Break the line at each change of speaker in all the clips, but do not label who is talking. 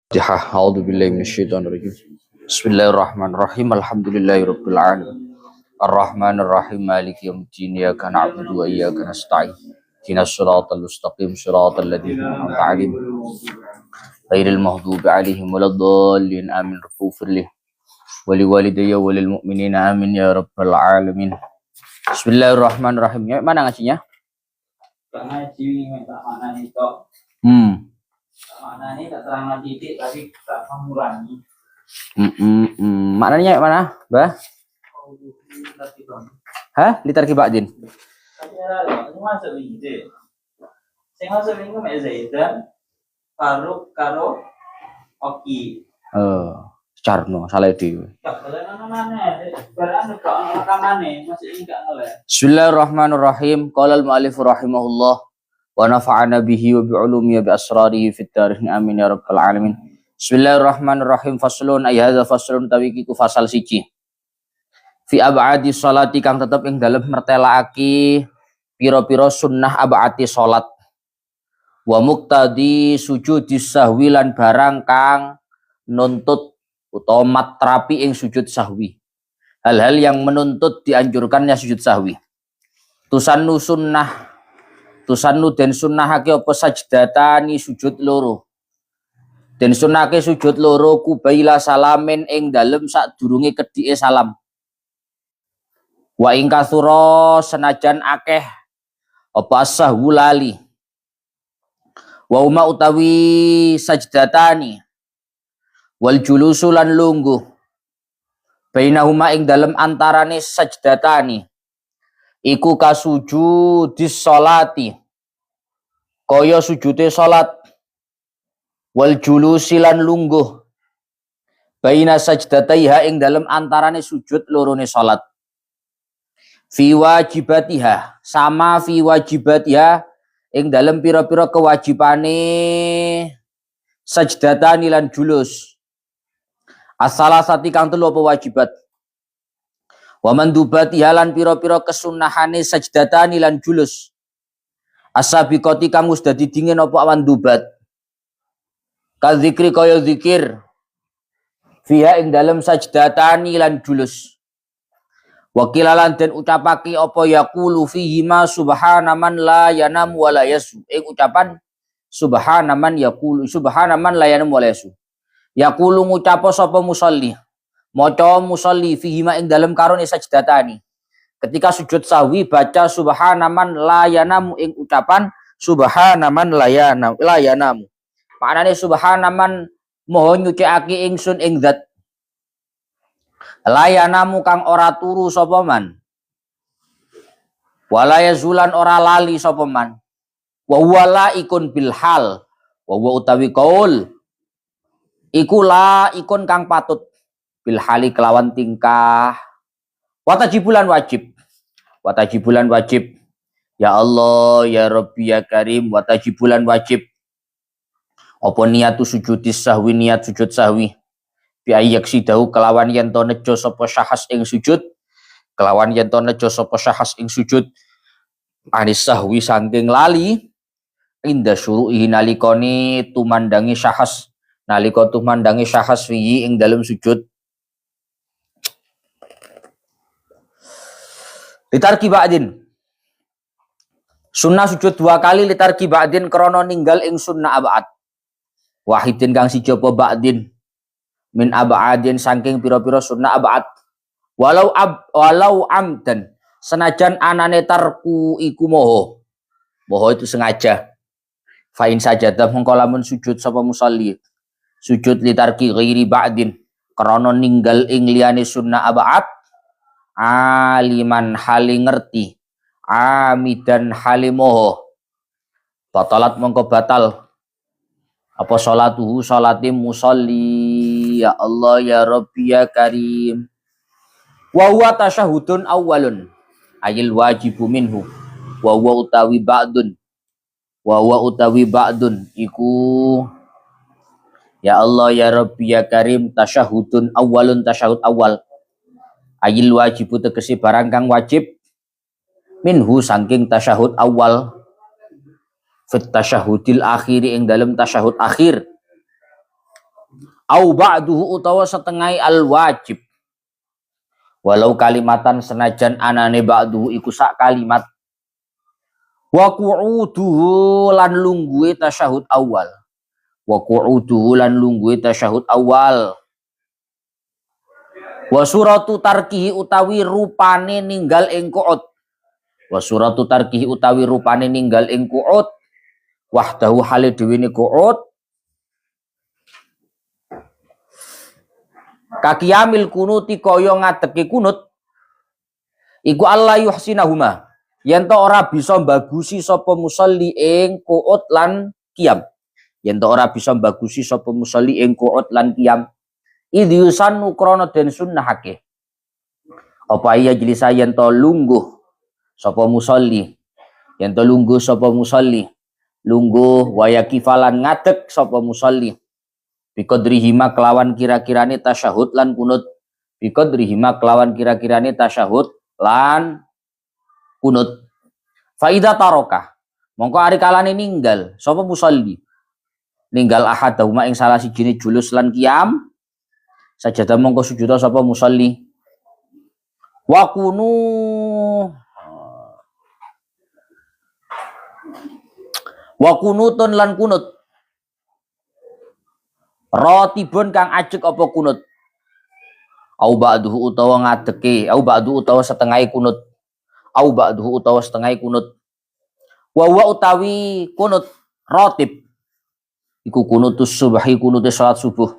Fatihah. A'udzubillahi minasyaitonirrajim. Bismillahirrahmanirrahim. Alhamdulillahirabbil alamin. Arrahmanir rahim. Maliki yaumiddin. Iyyaka na'budu wa iyyaka nasta'in. Ihdinas siratal mustaqim. Shiratal ladzina an'amta 'alaihim ghairil maghdubi 'alaihim waladdallin. Amin. Ighfirli wa liwalidayya wa lil mu'minina amin ya rabbal alamin. Bismillahirrahmanirrahim. Ya, mana ngajinya?
Ngaji tak mana itu. Maknanya tak terang titik tapi tak mengurangi.
Maknanya mana, Bah? Hah? Litarki ba'din.
Semua selingi. Saya masuk minggu mek Zaidan karo Oki.
Carno salah dhewe. Bismillahirrahmanirrahim. Qala al-mu'allif rahimahullah wa nafa'ana bihi wa bi'ulumihi bi asrarihi fid darin amin ya rabbal alamin. Bismillahirrahmanirrahim. Faslun ay hadza faslun tawikiku fasal siji. Fi ab'adi sholati kang tetep ing dalem mertelaaki pira-pira sunnah ab'ati salat. Wa muqtadi sujudis sahwi lan barang kang nuntut utawa matrapi ing sujud sahwi. Hal-hal yang menuntut dianjurkannya sujud sahwi. Tusannu den sunnahake apa sajdatani sujud loro. Den sunnahake sujud loro kubaila salamin ing dalem sadurunge kedhike salam. Wa ing kasura senajan akeh apa sahwu lali. Wa uma utawi sajdatani wal julusu lan lungguh bainahuma ing dalem antarane sajdatani iku kasujudis sholati kaya sujude salat wal julusi lan lungguh baina sajdataiha ing dalem antarane sujud lorone salat fi wajibatiha sama fi wajibatiha ing dalem pira-pira kewajibane sajdatani lan julus as-salasati kang telu apa wajibat. Wa mandubati halan pira-pira kesunahane sajdatani lan julus. As-sabiqati kang wis dadi dingin apa mandubat. Ka zikri kaya zikir. Fiha ing dalem sajdatani lan julus. Wa kilalan den ucapake apa yaqulu fihi ma subhana man la yanam wa la yasu. Ucapan subhana man yaqulu subhana man la yanam wa la yasu. Yaqulu ngucapo sapa musolli maca musolli fihi ma ing dalem karone sajdatani ketika sujud sahwi baca subhana man la yanamu ing ucapan subhana man la yanamu maknane subhana man moho nyucikake ingsun ing zat la yanamu kang ora turu sapa man wala yazulan ora lali sapa man wa wala ikun bil hal wa utawi qaul iku la ikun kang patut bil hali kelawan tingkah watajibulan wajib ya Allah ya Rabbi ya Karim watajibulan wajib apa niatu sujudis sahwi niat sujud sahwi bi ayyak sidahu kelawan yen to nejo sapa syahas ing sujud kelawan yen to nejo sapa syahas ing sujud anis sahwi saking lali inda syuru'i nalikane tumandangi syahas nalika tumandangi syahas fihi ing dalem sujud litarki ba'din sunnah sujud dua kali litarki ba'din krana ninggal ing sunnah ab'ad wahidin kang siji apa ba'din min ab'adin saking pira-pira sunnah ab'ad walau amdan senajan anane tarku iku moho itu sengaja fa in sajadah mengko lamun sujud sapa musalli sujud litarki ghairi ba'din krana ninggal ing liyane sunnah ab'ad aliman hali ngerti amidan hali moho batalat mengko batal apa salatuhu salati musalli ya Allah ya Rabbi ya Karim wa huwa tasyahudun awwalun ayil wajibu minhu wa huwa utawi ba'dun iku ya Allah ya Rabbi ya Karim tasyahudun awwalun tasyahud awal ayil wajibu tegesi barang kang wajib minhu saking tasyahud awal fit tasyahudil akhiri ing dalam tasyahud akhir au ba'duhu utawa setengah al wajib. Walau kalimatan senajan anane ba'duhu iku sak kalimat. Wa qu'uduhu lan lungguhe tasyahud awal. Wa qu'uduhu lan lungguhe tasyahud awal. Wa suratu tarkihi utawi rupane ninggal ing qu'ud. Wa suratu tarkihi utawi rupane ninggal ing qu'ud. Wahdahu hale dhewe ne qu'ud. Kakiyamil kunuti kaya ngadeke kunut. Iku Allah yuhsinahuma. Yen to ora bisa bagusi sapa musolli ing qu'ud lan qiyam. Yen to ora bisa bagusi sapa musolli ing qu'ud lan qiyam. Idyusan nukrana den sunnahake. Apa iya jelisa yen to lungguh sapa musolli. Yen to lungguh sapa musolli. Lungguh waya kifalan ngadeg sapa musolli. Biqadrihima kelawan kira-kirane tasyahud lan kunut. Biqadrihima kelawan kira-kirane tasyahud lan kunut. Faida taroka. Mongko ari kalane ninggal sapa musolli. Ninggal ahadahuma ing salah sijine julus lan qiyam. Sajadah mongko sujuda sapa musolli. Wa kunutun lan kunut. Rotibun kang ajeg apa kunut. Au ba'duhu utawa ngadeke, au ba'du utawa setengah kunut. Au ba'duhu utawa setengah kunut. Wa utawi kunut rotib. Iku kunutus subhi kunute salat subuh.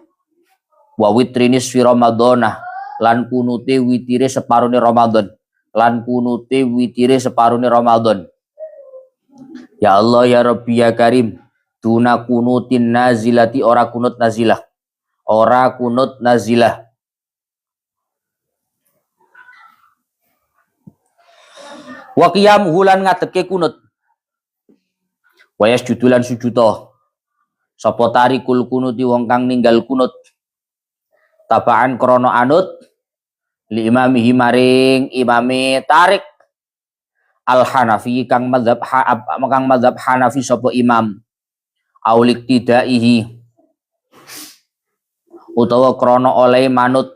Wa witrinis fi Ramadhanah lan kunute witire separone Ramadan. Lan kunute witire separone Ramadan. Ya Allah ya Rabbi ya Karim. Tuna kunutin nazilati ora kunut nazilah. Ora kunut nazilah. Wa qiyamuhu lan ngadeke kunut. Wa yasjudu lan sujuda. Sapa tarikul kunuti wong kang ninggal kunut. Tabaan krono anut li imamihi maring imame Tarik al-Hanafi kang mazhab Hanafi sapa imam. Aulik tidaihi utawa krono oleh manut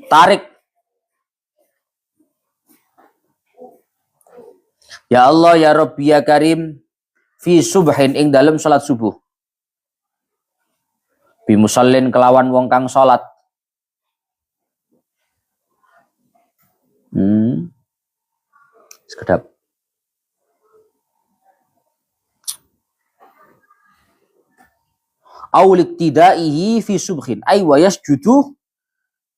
Tarik. Ya Allah ya Rabbi ya Karim fi subhin ing dalem salat subuh. Bi musallin kelawan wong kang salat. Sekedap. Aulik tidaihi fi subhin ay wa yasjudu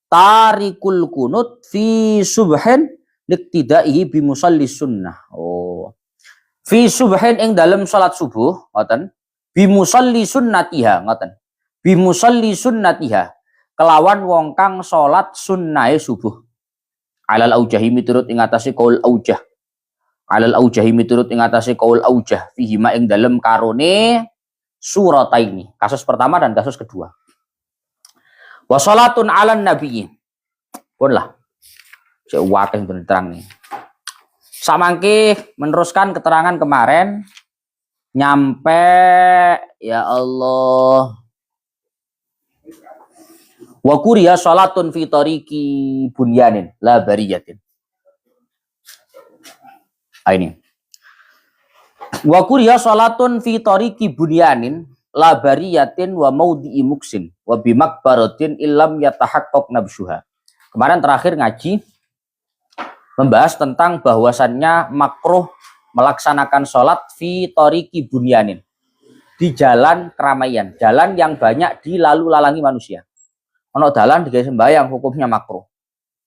tarikul kunut fi subhin liktidaihi bi musalli sunnah. Oh. Fi subhin ing dalem salat subuh ngoten. Bi musalli sunnatiha ngoten. Bi musalli sunnatiha kelawan wong kang salat sunnahe subuh. Alal aujahi miturut ing atase qaul aujah. Alal aujahi miturut ing atase qaul aujah fihi ma ing dalem karone surataini. Kasus pertama dan kasus kedua. Wa salatun 'alan nabiyyi. Pun lah. Sik wakeh terang nih. Samangke meneruskan keterangan kemarin nyampe ya Allah. Wa kuriya salatun fi tariqi bunyanin la bariyatin. Ini. Wa kuriya salatun fi tariqi bunyanin la bariyatin wa maudhi'i muksin wa bi makbaratin illam yatahaqqaq nabsyuha. Kemarin terakhir ngaji membahas tentang bahwasannya makruh melaksanakan sholat fi tariqi bunyanin, di jalan keramaian, jalan yang banyak dilalu lalangi manusia. Ono dalan digawe sembahyang hukumnya makruh.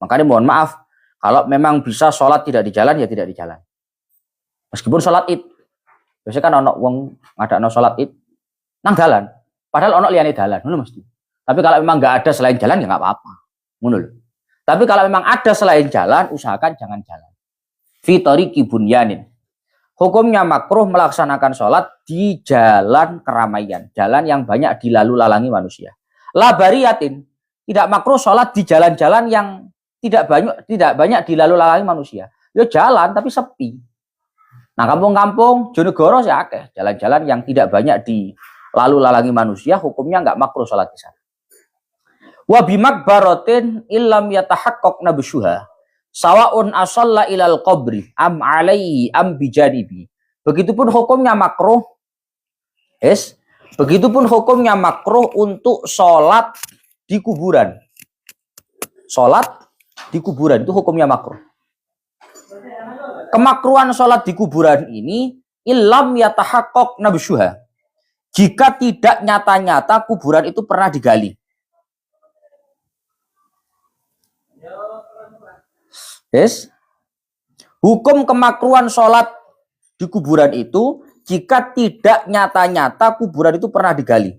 Makanya mohon maaf kalau memang bisa sholat tidak di jalan ya tidak di jalan. Meskipun sholat id, biasanya kan ono wong ngadakno sholat id nang dalan, padahal ono liyane dalan, ngono mesti. Tapi kalau memang nggak ada selain jalan ya nggak apa-apa, ngono lho. Tapi kalau memang ada selain jalan, usahakan jangan jalan. Fi tariqi bunyanin. Hukumnya makruh melaksanakan sholat di jalan keramaian, jalan yang banyak dilalu lalangi manusia. La bariyatin, tidak makruh sholat di jalan-jalan yang tidak banyak dilalu lalangi manusia. Ya jalan tapi sepi. Nah kampung-kampung Jonegoro sih akeh, jalan-jalan yang tidak banyak lalu lalangi manusia, hukumnya nggak makruh sholat di sana. Wa bimakbaratin illam yatahaqqaq nabsyuha sawaun asalla ilal qabri am alaihi am bijanibi. Begitupun hukumnya makruh. Begitupun hukumnya makruh untuk sholat di kuburan. Sholat di kuburan itu hukumnya makruh. Kemakruhan sholat di kuburan ini illam yatahaqqaq nabsyuha. Jika tidak nyata-nyata kuburan itu pernah digali. Hukum kemakruhan sholat di kuburan itu jika tidak nyata-nyata kuburan itu pernah digali.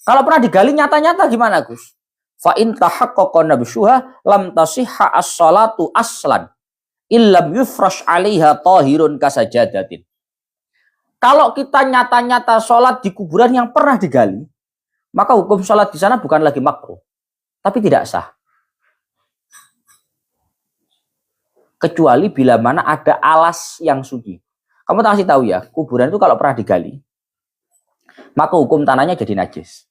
Kalau pernah digali nyata-nyata gimana, Gus? Fa in tahaqqaqa nabsyuha lam tasihha as-shalatu aslan illam yufrash 'alaiha tahirun kasajadatin. Kalau kita nyata-nyata sholat di kuburan yang pernah digali, maka hukum sholat di sana bukan lagi makruh, tapi tidak sah. Kecuali bila mana ada alas yang suci. Kamu kasih tahu ya, kuburan itu kalau pernah digali, maka hukum tanahnya jadi najis.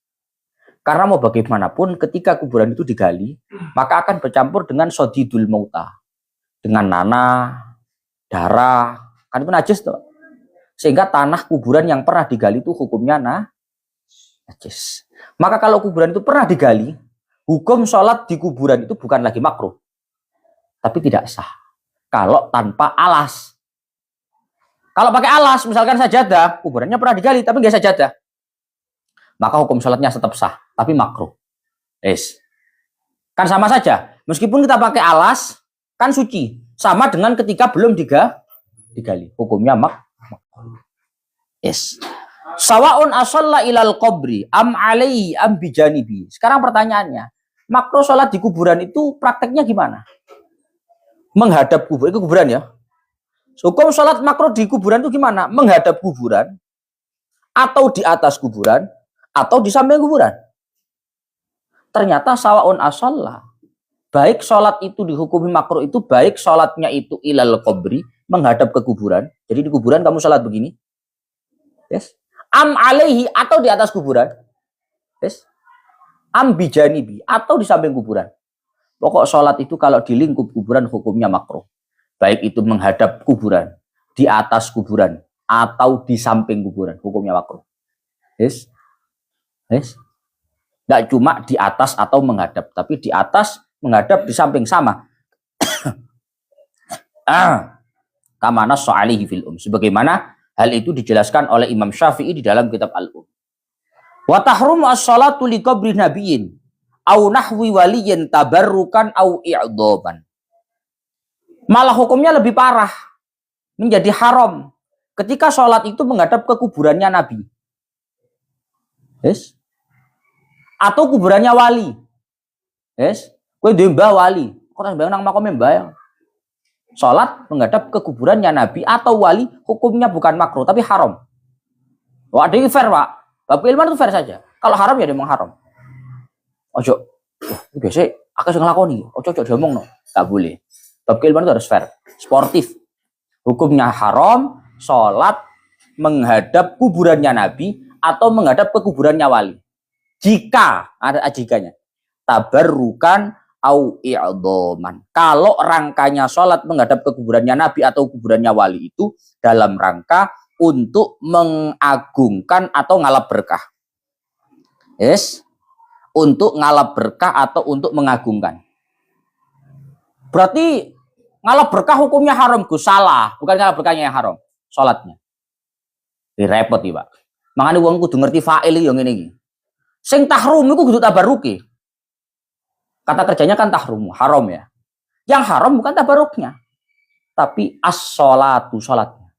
Karena mau bagaimanapun ketika kuburan itu digali, maka akan bercampur dengan sodidul mauta. Dengan nanah, darah, kan itu najis tuh. Sehingga tanah kuburan yang pernah digali itu hukumnya najis. Maka kalau kuburan itu pernah digali, hukum sholat di kuburan itu bukan lagi makruh, tapi tidak sah. Kalau tanpa alas. Kalau pakai alas, misalkan sajadah, kuburannya pernah digali, tapi nggak sajadah, maka hukum sholatnya tetap sah, tapi makruh. Kan sama saja. Meskipun kita pakai alas, kan suci. Sama dengan ketika belum digali. Hukumnya makruh. Sawaun asalla ilal qabri am alaihi am bijanibi. Sekarang pertanyaannya, makruh sholat di kuburan itu prakteknya gimana? Menghadap kuburan, itu kuburan ya. Hukum sholat makruh di kuburan itu gimana? Menghadap kuburan, atau di atas kuburan, atau di samping kuburan. Ternyata sawaun asalla. Baik sholat itu dihukumi makruh itu, baik sholatnya itu ilal qabri, menghadap ke kuburan. Jadi di kuburan kamu sholat begini. Am alaihi, atau di atas kuburan. Am bijanibi, atau di samping kuburan. Pokok sholat itu kalau di lingkup kuburan hukumnya makruh. Baik itu menghadap kuburan, di atas kuburan, atau di samping kuburan, hukumnya makruh. Nggak cuma di atas atau menghadap, tapi di atas, menghadap, di samping sama. Kama nassa alaihi fil sebagaimana hal itu dijelaskan oleh Imam Syafi'i di dalam kitab Al-Um. Wa tahrumu as-salatu li qabri nabiyyin au nahwi waliyin tabarrukan au i'dhaban. Malah hukumnya lebih parah. Menjadi haram ketika sholat itu menghadap ke kuburannya Nabi. Atau kuburannya wali. Kowe duwe mbah wali, kok mbah nang makome mbah. Sholat menghadap ke kuburannya Nabi atau wali, hukumnya bukan makruh tapi haram. Wah, ada yang fair, Pak. Bab ilmu itu fair saja. Kalau haram ya memang haram. Ojo, biasa akeh sing nglakoni. Ojo diomongno. Enggak boleh. Bab ilmu itu harus fair, sportif. Hukumnya haram sholat menghadap kuburannya Nabi atau menghadap ke kuburannya wali. Jika ada jikanya, tabarrukan au i'dhaman. Kalau rangkanya sholat menghadap ke kuburannya Nabi atau kuburannya wali itu dalam rangka untuk mengagungkan atau ngalap berkah. Untuk ngalap berkah atau untuk mengagungkan. Berarti ngalap berkah hukumnya haram, Gus. Salah, bukan ngalap berkahnya yang haram, sholatnya. Ini repot nih, Pak. Makanya wong kudu ngerti fa'il yang ini. Sing tahrum iku kudu tabarruki. Kata kerjanya kan tahrum, haram ya. Yang haram bukan tabarruknya, tapi as-sholatu, sholatnya.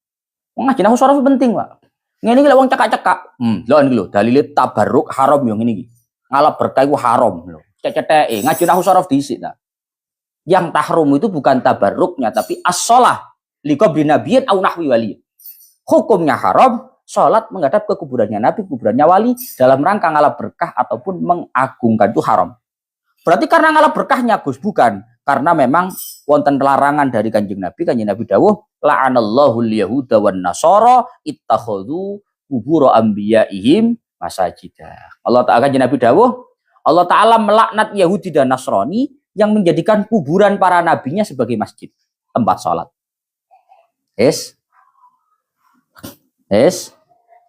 Ngaji nahwu sorof penting, Pak. Ngene iki lek wong cekak-cekak. Lho niki lho, dalile tabarruk haram yo ngene iki. Ngalap berkah iku haram lho. Ceceteke ngaji nahwu sorof dhisik ta. Yang tahrum itu bukan tabarruknya tapi as-shalah liqabri nabiyyin au nahwi wali. Hukumnya haram, sholat menghadap ke kuburannya Nabi, kuburannya wali dalam rangka ngalap berkah ataupun mengagungkan itu haram. Berarti karena ngalap berkahnya, Gus, bukan karena memang wonten larangan dari Kanjeng Nabi dawuh la'anallahu al-yahuda wan nasara ittakhadhu kubur anbiyaihim masajidah. Allah Ta'ala Nabi dawuh, Allah Ta'ala melaknat Yahudi dan Nasrani yang menjadikan kuburan para nabinya sebagai masjid, tempat sholat.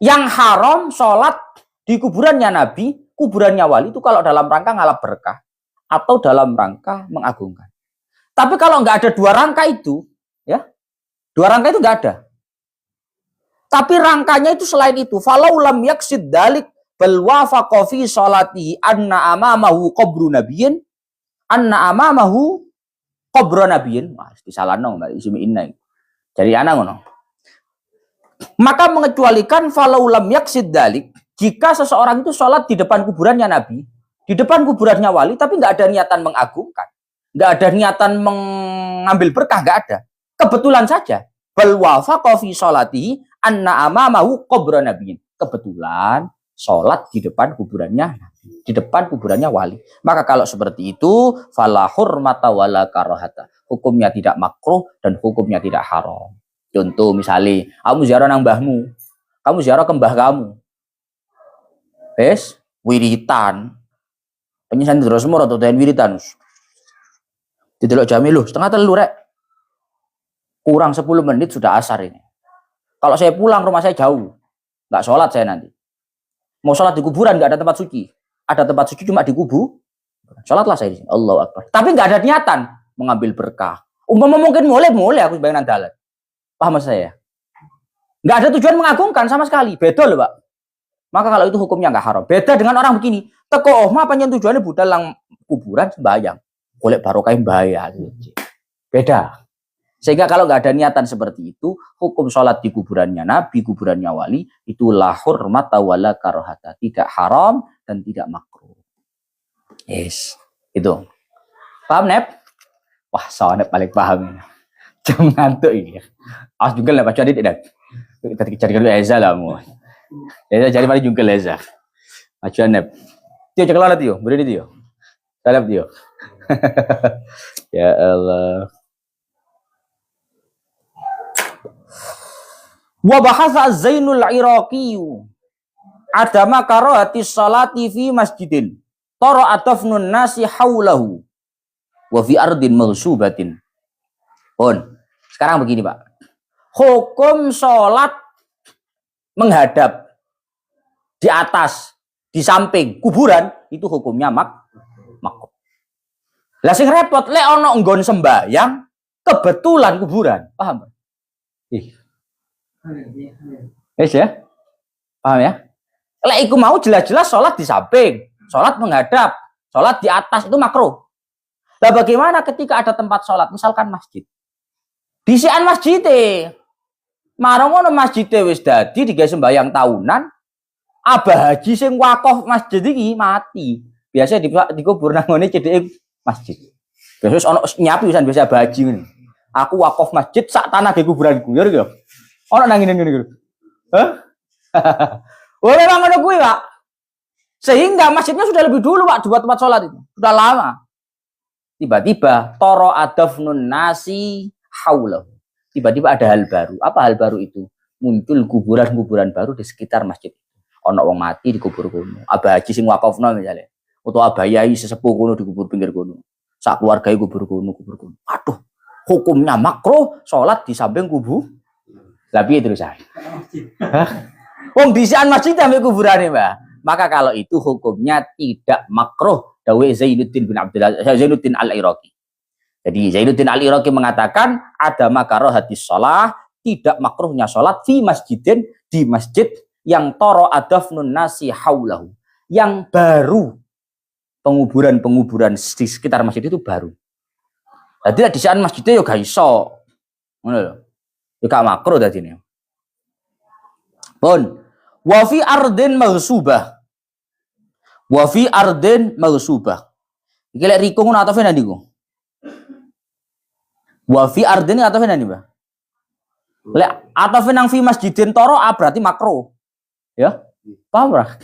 Yang haram sholat di kuburannya nabi, kuburannya wali itu kalau dalam rangka ngalap berkah atau dalam rangka mengagungkan. Tapi kalau nggak ada dua rangka itu, ya, dua rangka itu nggak ada. Tapi rangkanya itu selain itu, falau lam yaksid dalik bal wafaqa fi sholatihi anna amamahu qabru nabiyyin Wah, disalahno Mbak ismi inna. Jadi ana ngono. Maka mengecualikan falau lam yaksid dalik, jika seseorang itu sholat di depan kuburannya nabi, di depan kuburannya wali, tapi nggak ada niatan mengagungkan, nggak ada niatan mengambil berkah, nggak ada. Kebetulan saja. Bal wafaqa fi sholatihi anna amamahu qabru nabiyyin. Kebetulan sholat di depan kuburannya nabi, di depan kuburannya wali. Maka kalau seperti itu, fala hurmata wala karahata. Hukumnya tidak makruh dan hukumnya tidak haram. Contoh misalnya, kamu ziarah nang mbahmu, kamu ziarah ke mbah kamu. Wiritan. Penyesan terus semua atau dan wiritan. Didelok jamiluh, setengah telu rek. Kurang 10 menit sudah asar ini. Kalau saya pulang rumah saya jauh, nggak sholat saya nanti. Mau sholat di kuburan nggak ada tempat suci. Ada tempat suci cuma di kubu. Sholatlah saya di sini. Allahu Akbar. Tapi nggak ada niatan mengambil berkah. Umpama mungkin mulai aku sebagai nandalan. Paham saya? Nggak ada tujuan mengagungkan sama sekali. Beda loh, Pak. Maka kalau itu hukumnya nggak haram. Beda dengan orang begini. Teko omah panjang tujuannya budal lang kuburan sembahyang. Golek barokah bahaya. Beda. Sehingga kalau nggak ada niatan seperti itu, hukum sholat di kuburannya nabi, kuburannya wali, itu la hurmata wala karahata. Tidak haram dan tidak makruh. Itu. Paham, Nep? Wah, soalnya paling paham. Jam ngantuk ini. Awas juga lah, baca adik dan tadi cari dulu Eza lah mu. Eza cari mana juga Eza. Baca Nep. Tio cek lah Tio, beri Tio. Salam Tio. Ya Allah. Wa bahasa Zainul Iraqi adama karahati sholati fi masjidin tara atafnun nasi haulahu wa fi ardin maghsubatin. Sekarang begini, Pak. Hukum sholat menghadap di atas, di samping kuburan itu hukumnya makruh. Lah sing repot lek ana nggon sembahyang kebetulan kuburan. Paham, Pak? Ya? Paham ya? Lek iku mau jelas-jelas sholat di samping, sholat menghadap, sholat di atas itu makruh. Lah bagaimana ketika ada tempat sholat, misalkan masjid? Disian masjid marang ngono masjid wis dadi digawe sembahyang tahunan, abah haji sing wakaf masjid iki mati. Biasa dikubur nang ngene cedheke masjid. Terus ono nyapi wisan biasa abah haji ngene. Aku wakaf masjid sak tanah ke kuburanku, ya lho. Ono nang ngene iki. Hah? Oh, memang ngono kuwi, Pak. Sehingga masjidnya sudah lebih dulu, Pak, dibuat tempat sholat itu. Sudah lama. Tiba-tiba toro adafnun nasi haulahu. Tiba-tiba ada hal baru. Apa hal baru itu? Muncul kuburan-kuburan baru di sekitar masjid. Ono wong mati dikubur kono. Abah haji sing wakafno misalnya. Utawa abah yai sesepuh kono dikubur pinggir kono. Sak keluargae kubur kono. Aduh, hukumnya makruh sholat di samping kubur. Tapi terus saya. Wong disian masjid ambek kuburane, Mbak. Maka kalau itu hukumnya tidak makruh. Dawe Zainuddin Al-Iraqi. Jadi Zainuddin Al-Iraqi mengatakan ada makruhatis shalah, tidak makruhnya salat fi masjidin, di masjid yang toro adafnun nasi haulahu. Yang baru penguburan-penguburan di sekitar masjid itu baru. Jadi disian masjidnya yo gak iso. Ngono lho. Yo gak makruh dadine. Pun wa fi ardin maghsubah. Wa fi ardin maghsubah. Iki lek riko ngono atafe nang niku. Wa fi ardin atafe nang ndi, Mbah? Lek atafe nang fi masjidin toro berarti makruh. Ya? Paham ora?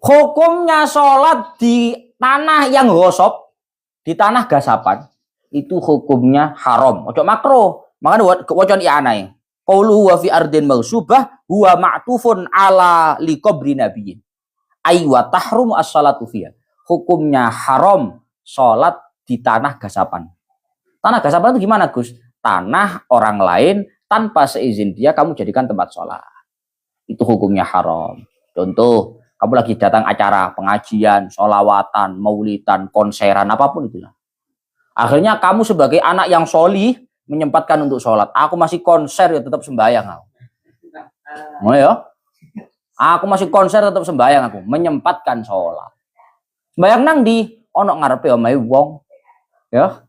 Hukumnya sholat di tanah yang gosop, di tanah gasapan, itu hukumnya haram. Ojo makruh. Makanya wacan iana. Qauluhu wa fi ardin maghsubah huwa ma'tufun ala liqabri nabiyyin. Ay wa tahrum as-salatu fiha. Hukumnya haram salat di tanah gasapan. Tanah gasapan itu gimana, Gus? Tanah orang lain tanpa seizin dia kamu jadikan tempat sholat. Itu hukumnya haram. Contoh, kamu lagi datang acara pengajian, sholawatan, maulidan, konseran, apapun itulah. Akhirnya kamu sebagai anak yang solih menyempatkan untuk sholat. Aku masih konser ya tetap sembahyang aku. Oh ya, aku masih konser tetap sembahyang aku, menyempatkan sholat. Sembahyang nang di ono ngarepe omahe wong. Ya.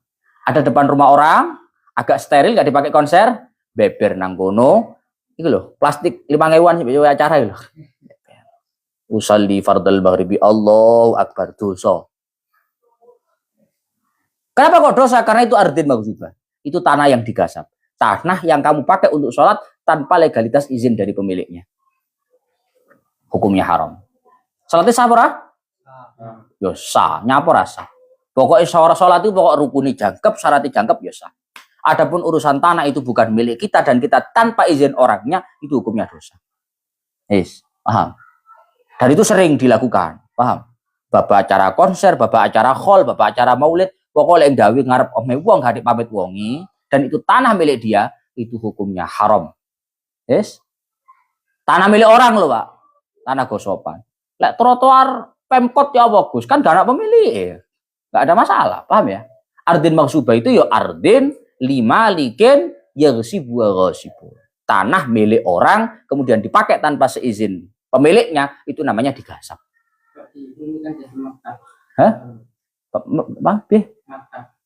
Ada depan rumah orang, agak steril gak dipakai konser, beber nang kono. Iku lho, plastik 5.000-an sih acara lho. Usalli fardal maghribi Allahu akbar dosa. Kenapa kok dosa? Karena itu ardin maghsubah. Itu tanah yang digasap. Tanah yang kamu pakai untuk sholat tanpa legalitas izin dari pemiliknya. Hukumnya haram. Sholatnya sah ora? Yo sah, nyapa rasa. Pokoknya sholat itu pokok rukuni jangkep, syaratnya jangkep ya sah. Adapun urusan tanah itu bukan milik kita dan kita tanpa izin orangnya, itu hukumnya dosa. Yes, paham? Dan itu sering dilakukan, paham? Bapak acara konser, bapak acara khol, bapak acara maulid, pokoknya yang dawi ngarep omeh wong gak pamit wongi, dan itu tanah milik dia, itu hukumnya haram. Yes? Tanah milik orang loh, Pak. Tanah gosopan. Lek trotoar Pemkot ya bagus, kan gak ada pemilik. Gak ada masalah, paham ya? Ardin maghsubah itu ya ardin lima likin yaghsibu wa ghasibu. Tanah milik orang kemudian dipakai tanpa seizin pemiliknya, itu namanya digasap.
Ini kan jadi maktab.
Hah?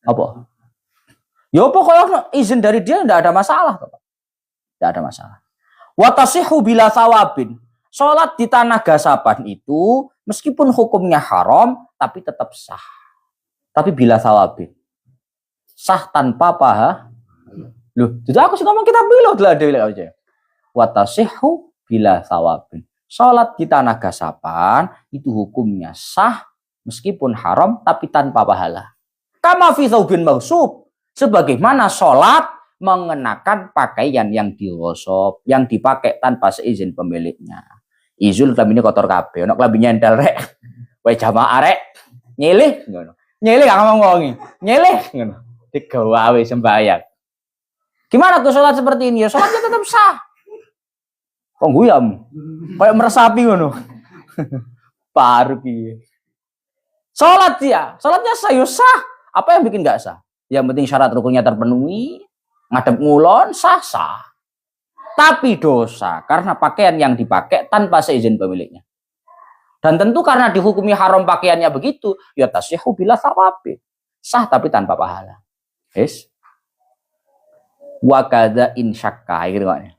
Apa? Ya pokoknya izin dari dia enggak ada masalah, Pak. Enggak ada masalah. Wa tasihhu bila thawabin. Salat di tanah gasapan itu meskipun hukumnya haram tapi tetap sah. Tapi bila thawabin. Sah tanpa paha. Loh, jadi aku sih ngomong kita bilang lah dewe aja. Wa tasihhu bila thawabin. Salat di tanah gasapan itu hukumnya sah meskipun haram tapi tanpa pahala. Kama fi thawbin maghsub. Sebagaimana salat mengenakan pakaian yang digosok, yang dipakai tanpa seizin pemiliknya. Izul klamine kotor kabeh, ono klambi nyentel rek. Wae jamaah rek. Nyilih ngono. Nyilih gak ngomong-ngomongi. Nyilih ngono. Digawe sembahyang. Gimana tuh salat seperti ini? Ya salatnya tetap sah. Kok guyam? Kayak meresapi ngono. Baru piye. Salat dia, salatnya sah, ya sah. Apa yang bikin gak sah? Yang penting syarat rukunnya terpenuhi, ngadep ngulon, sah-sah. Tapi dosa karena pakaian yang dipakai tanpa seizin pemiliknya. Dan tentu karena dihukumi haram pakaiannya begitu, ya tasyihu bila thawabi. Sah tapi tanpa pahala. Yes. Wa kadza in syakka gitu kan.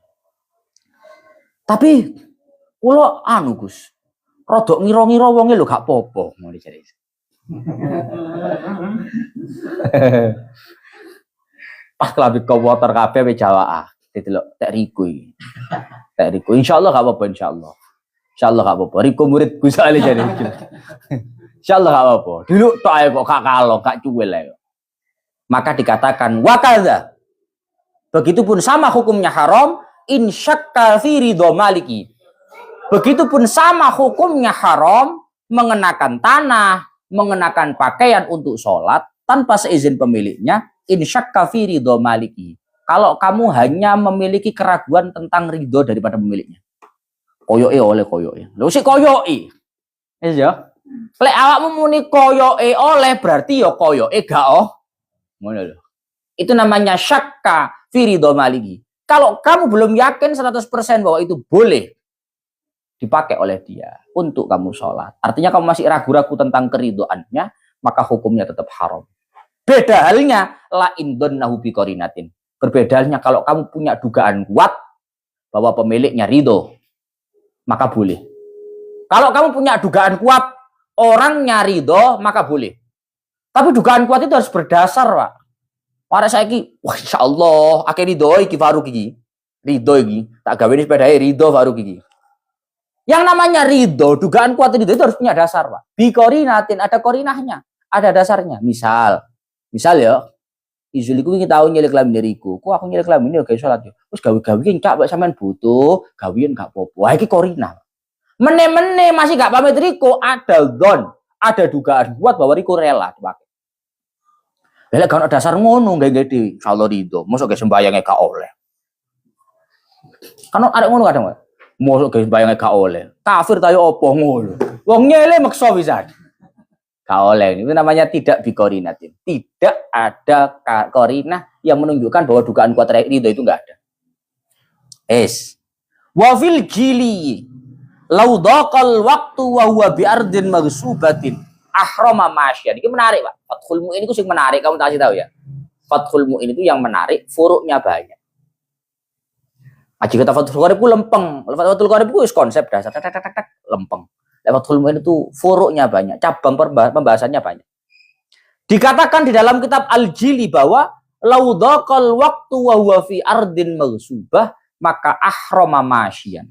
Tapi kula anu Gus, rodok ngira-ngira wonge lho gak apa-apa ngono jare. Pas kelabi kowotor kabeh we Jawa didelok tek Riko iki. Tek Riko insyaallah gak apa-apa insyaallah. Insyaallah gak apa-apa. Riko murid Gus Ali jare. Insyaallah gak apa-apa. Dulu tok ae kok gak kalong, gak cuwil ae. Maka dikatakan wa kadza. Begitupun sama hukumnya haram in syakka fi ridho maliki. Begitupun sama hukumnya haram mengenakan tanah, mengenakan pakaian untuk sholat tanpa seizin pemiliknya in syakka fi ridho maliki. Kalau kamu hanya memiliki keraguan tentang ridho daripada pemiliknya. Koyoke oleh koyoke. Lho sik koyoke. Wis ya. Lek awakmu muni koyoke oleh berarti ya koyoke gak ngono lho. Itu namanya syakka fi ridho maliki. Kalau kamu belum yakin 100% bahwa itu boleh dipakai oleh dia untuk kamu sholat. Artinya kamu masih ragu-ragu tentang keridhoannya, maka hukumnya tetap haram. Beda halnya la indonnahu bi qarinatin. Berbeda halnya kalau kamu punya dugaan kuat bahwa pemiliknya ridho, maka boleh. Kalau kamu punya dugaan kuat orangnya ridho, maka boleh. Tapi dugaan kuat itu harus berdasar, Pak. Para saiki, wah insyaallah akeh ridho iki Faruk iki. Ridho iki, tak gawe sepedae ridho Faruk iki. Yang namanya ridho, dugaan kuat ridho itu harus punya dasar, Pak. Bi qarinatin, ada korinahnya, ada dasarnya. Misal ya, Izul iku wingi tau nyelek kelamin diriku. Ku aku nyelek kelamin yo gawe salat yo. Wis gawe-gawe ki cak sampean butuh, gawean gak apa-apa. Wah iki korina. Mene-mene masih gak pamit Riko, ada don, ada dugaan kuat bahwa Riko rela dipakai. Lha gak ono dasar ngono gawe dhewe, insyaallah ridho. Mosok ge sembayange gak oleh. Kan arek ngono kadang. Mosok ge sembayange gak oleh. Kafir ta yo apa ngono. Wong nyele maksa pisan. Gak oleh. Itu namanya tidak bikorinatin. Tidak ada korina yang menunjukkan bahwa dugaan kuat ridho itu enggak ada. Wa fil jili laudaqal waktu wa huwa bi ardin maghsubatin ahrama masyan. Ini menarik, Pak. Fathul Mu'in itu sing menarik, kamu kasih tahu ya. Fathul Mu'in itu yang menarik, furuknya banyak. Aji kata Fathul Qorib itu lempeng. Fathul Qorib itu konsep dasar lempeng. Fathul Mu'in itu furuknya banyak, cabang pembahasannya banyak. Dikatakan di dalam kitab Al-Jili bahwa laudaqal waktu wa huwa fi ardin maghsubah maka ahrama masyan.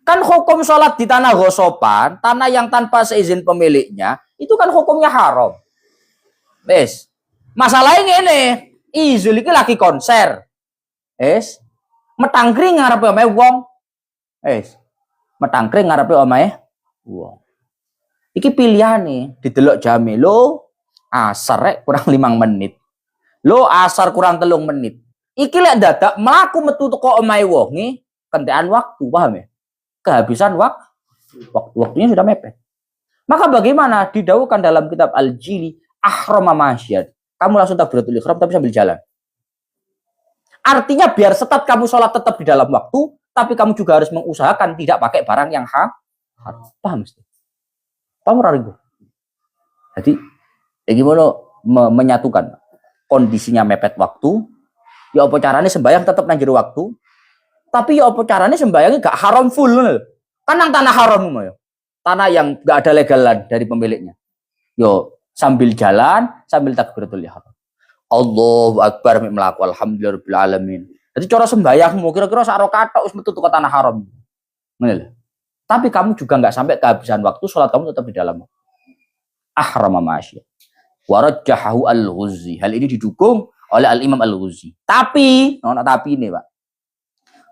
Kan hukum sholat di tanah gosopan, tanah yang tanpa seizin pemiliknya, itu kan hukumnya haram. Masalahnya ini, Izul ini lagi konser. Metangkring ngarepe omahe wong. Metangkring ngarepe omahe wong. Iki pilihane didelok jame lo, asar kurang 5 menit. Lo asar kurang 3 menit. Iki lek dadak mlaku metu teko omahe wong nih, kentekan waktu, paham ya? Kehabisan waktunya sudah mepet. Maka bagaimana didawuhkan dalam kitab Al-Jili ahrama masyan. Kamu langsung takbiratul ihram tapi sambil jalan. Artinya biar setat kamu sholat tetap di dalam waktu, tapi kamu juga harus mengusahakan tidak pakai barang yang haram. Paham mesti? Paham Rigo? Jadi gimana menyatukan kondisinya mepet waktu, ya apa caranya sembahyang tetap nang jero waktu. Tapi ya apa caranya sembayangnya gak haram full. Kan yang tanah haram ya. Tanah yang gak ada legalan dari pemiliknya. Yo sambil jalan, sambil takbiratul ihram. Allahu akbar melaku alhamdulillahirabbil alamin. Jadi cara sembayangmu kira-kira sak rakaat wis metu ke tanah haram. Tapi kamu juga gak sampai kehabisan waktu, sholat kamu tetap di dalam. Ahrama masya. Wa rajjahu al-Ghuzzi. Hal ini didukung oleh Al-Imam Al-Ghuzzi. Tapi, tapi ini, Pak.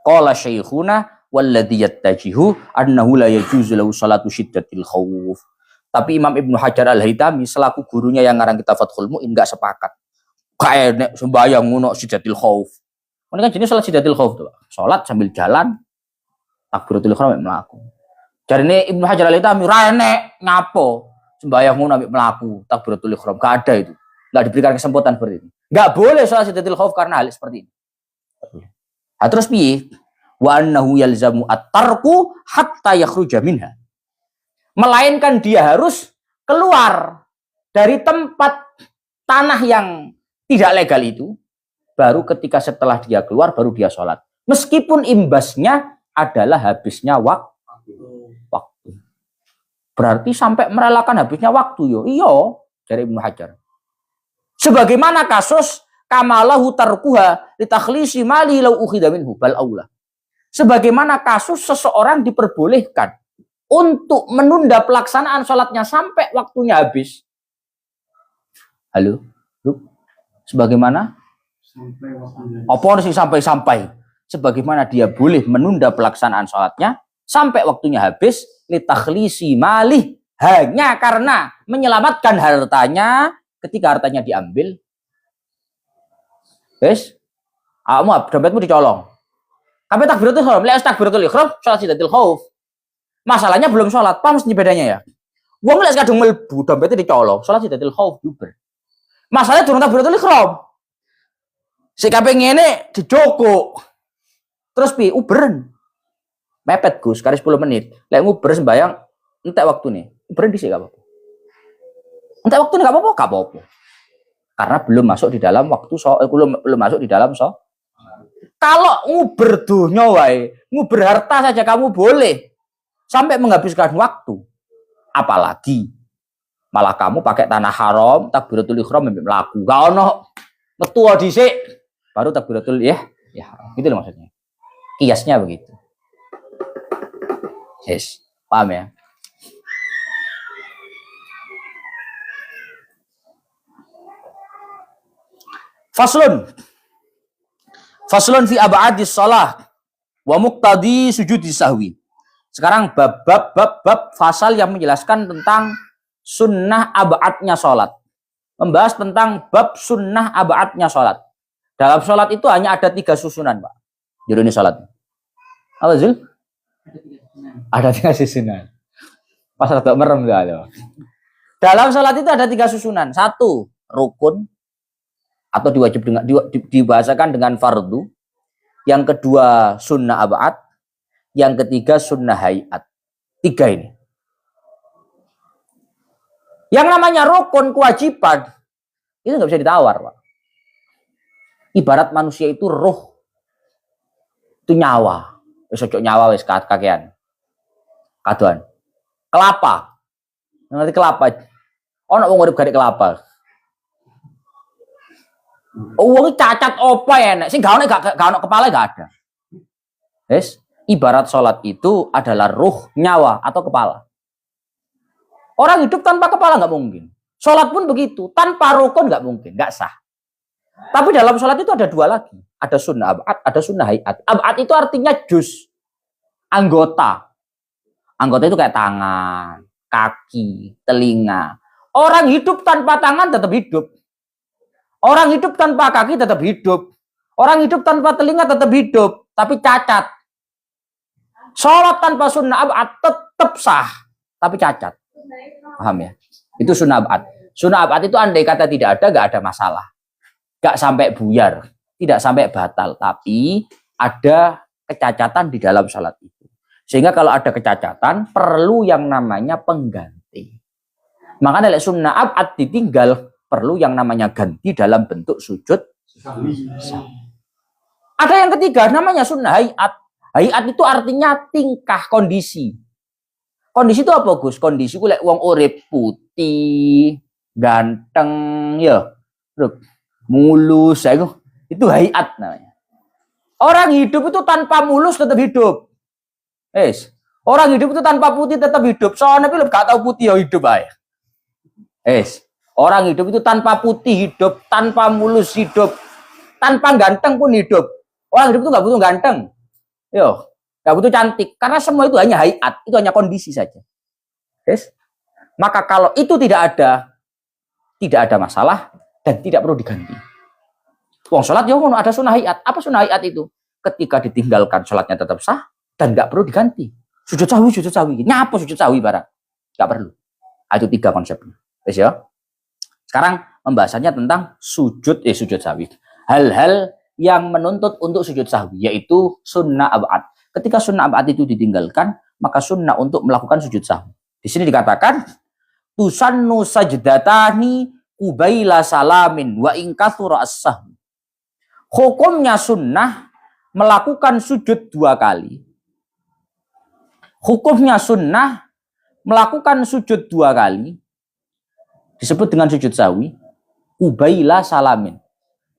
Qala syekhuna walladhi yattajihu annahu la yajuzu lahu salatu syiddatil khauf. Tapi Imam Ibnu Hajar Al-Haytami selaku gurunya yang ngarang kitab Fathul Mu'in enggak sepakat. Kayak nek sembayang ngono syiddatil khauf. Ini kan jenis salat syiddatil khauf tuh, Pak. Salat sambil jalan takbiratul ihram mlaku. Jarine Ibnu Hajar Al-Haytami ra enek ngapo sembayang ngono ambek mlaku takbiratul ihram. Enggak ada itu. Enggak diberikan kesempatan seperti ini. Enggak boleh salat syiddatil khauf karena hal seperti ini. Terus piye? Wa annahu yalzamu at-tarku hatta yakhruja minha. Melainkan dia harus keluar dari tempat tanah yang tidak legal itu, baru ketika setelah dia keluar baru dia sholat. Meskipun imbasnya adalah habisnya waktu. Berarti sampai merelakan habisnya waktu yo. Iya, dari Ibnu Hajar. Sebagaimana kasus kamalahu tarkuha litakhlisi mali law ukhidha minhu bal aula. Sebagaimana kasus seseorang diperbolehkan untuk menunda pelaksanaan sholatnya sampai waktunya habis. Halo? Sebagaimana?
Sampai waktunya.
Apa sih sampai-sampai? Sebagaimana dia boleh menunda pelaksanaan sholatnya sampai waktunya habis litakhlisi mali, hanya karena menyelamatkan hartanya ketika hartanya diambil. Dompetmu dicolong. Tapi takbiratul ihram, lek takbiratul ihram salat syiddatil khauf. Masalahnya belum sholat, paham mesti bedanya ya? Wong lek kadung mlebu dompetnya dicolong, salat syiddatil khauf Uber. Masalahnya durung takbiratul ihram. Sikape ngene dijoko. Terus pi Uberen. Mepet Gus, kari 10 menit. Lek nguber sembayang entek waktune. Uberen dhisik gak apa-apa. Entek waktune gak apa-apa, gak apa-apa. Karena belum masuk di dalam waktu belum masuk di dalam Kalau nguber dunya wae, nguber harta saja kamu boleh sampai menghabiskan waktu. Apalagi malah kamu pakai tanah haram, takbiratul ihram mlaku. Gak ono metu dhisik baru takbiratul ya. Gitu loh maksudnya. Kiasnya begitu. Yes, paham ya? Faslun fi ab'adis shalah wa muqtadi sujudi sahwi. Sekarang bab fasal yang menjelaskan tentang sunnah ab'adnya sholat. Membahas tentang bab sunnah ab'adnya sholat. Dalam sholat itu hanya ada 3 susunan, Pak. Jadi ini sholat. Apa, Zul? Ada 3 susunan. Pas agak merem enggak ada. Dalam sholat itu ada 3 susunan. 1, rukun atau diwajib dengan dibahasakan dengan fardu. Yang kedua sunnah ab'ad. Yang ketiga sunnah hayat. 3 ini. Yang namanya rukun kewajiban itu nggak bisa ditawar, Pak. Ibarat manusia itu roh, itu nyawa. Wis ojo nyawa wis kakean. Kadoan. Kelapa. Ngerti kelapa? Ono wong urip garik kelapa. Wong cacat apa ya nek sing gak ono kepala gak ada. Wis, ibarat salat itu adalah ruh, nyawa atau kepala. Orang hidup tanpa kepala nggak mungkin. Sholat pun begitu. Tanpa rukun nggak mungkin, nggak sah. Tapi dalam sholat itu ada 2 lagi. Ada sunnah ab'ad, ada sunnah hayat. Ab'ad itu artinya juz. Anggota. Anggota itu kayak tangan, kaki, telinga. Orang hidup tanpa tangan tetap hidup. Orang hidup tanpa kaki tetap hidup. Orang hidup tanpa telinga tetap hidup. Tapi cacat. Sholat tanpa sunnah ab'ad tetap sah. Tapi cacat. Paham ya? Itu sunnah ab'ad. Sunnah ab'ad itu andai kata tidak ada, gak ada masalah. Gak sampai buyar. Tidak sampai batal. Tapi ada kecacatan di dalam salat itu. Sehingga kalau ada kecacatan, perlu yang namanya pengganti. Makanya sunnah ab'ad ditinggal, perlu yang namanya ganti dalam bentuk sujud. Ada yang ketiga, namanya sunnah hayat. Hayat itu artinya tingkah, kondisi. Kondisi itu apa, Gus? Kondisi ku lek wong urip putih, ganteng, ya. Mulus, ya. Itu hayat namanya. Orang hidup itu tanpa mulus tetap hidup. Orang hidup itu tanpa putih tetap hidup. Soalnya tapi gak tahu putih ya hidup aja. Orang hidup itu tanpa putih hidup, tanpa mulus hidup, tanpa ganteng pun hidup. Orang hidup itu gak butuh ganteng. Yo. Gak butuh cantik, karena semua itu hanya hayat, itu hanya kondisi saja. Maka kalau itu tidak ada masalah dan tidak perlu diganti. Wong sholat ya ada sunnah hayat. Apa sunnah hayat itu? Ketika ditinggalkan sholatnya tetap sah dan gak perlu diganti. Sujud sahwi. Nyapa sujud sahwi barang? Gak perlu. Itu 3 konsepnya. Ya. Sekarang pembahasannya tentang sujud sahwi. Hal-hal yang menuntut untuk sujud sahwi, yaitu sunnah ab'ad. Ketika sunnah ab'ad itu ditinggalkan, maka sunnah untuk melakukan sujud sahwi. Di sini dikatakan, tusannu sajdatani ubaila salamin wa in kathura as-sahwi. Hukumnya sunnah melakukan sujud 2 kali. Hukumnya sunnah melakukan sujud 2 kali. Disebut dengan sujud sahwi. Ubaila salamin.